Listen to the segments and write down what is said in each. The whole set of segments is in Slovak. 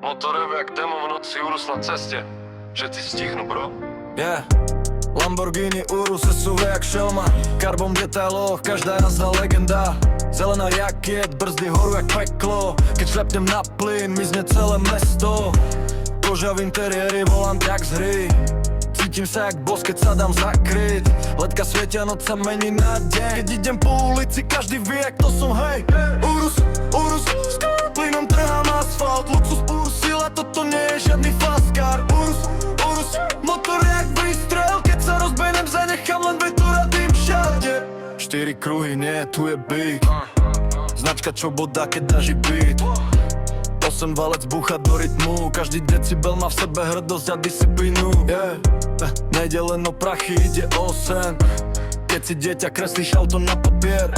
Motorem jak demo v noci, Urus na ceste. Všetci stihnú, bro. Yeah. Lamborghini Urus SUV jak šelma, karbon v detailoch, každá jazda legenda. Zelená jaket, brzdy horu jak peklo, keď šlepnem na plyn, mizne celé mesto. Koža v interiéri, volant jak z hry, cítim sa jak boss, keď sa dám zakryť. Letka svietia, noc sa mení na deň, keď idem po ulici, každý vie, jak to som, hej. Urus, Urus, plynom trhám asfalt, luxus, Urus, sila, toto nie je žiadny faskár. Urus, Urus, motor jak výstrel, keď sa rozbenem, zanechám len vetur a dým všade. 4 kruhy, nie, tu je beat, značka, čo bodá, keď daží beat. 8 valec búcha do rytmu, každý decibel má v sebe hrdosť a disciplínu. Yeah. Nejde len o prachy, ide o sen, keď si dieťa kreslíš auto na papier.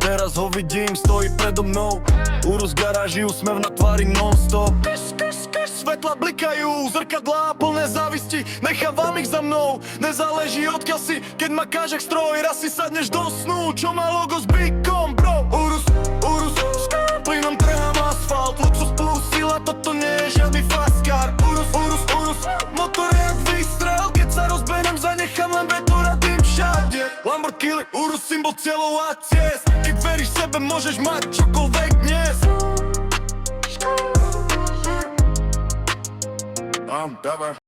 Teraz ho vidím, stojí predo mnou, Urus garáži, úsmev na tvári non-stop. Svetla blikajú, zrkadlá plné závisti, nechávam ich za mnou. Nezáleží odkiaľ si, keď ma kážek stroj, raz si sadneš do snu, čo má logo s bikom, bro. Urus, Urus, plynom trhám asfalt, luxus plus sila, toto nie je žiadny faskár. Urus, Urus, Urus, motor jak výstrel, keď sa rozbenem, zanechám len vetur a dým všade. Lamborghini Urus, symbol cieľov a ciest, keď veríš sebe, môžeš mať čokoľvek dnes. Dávaj.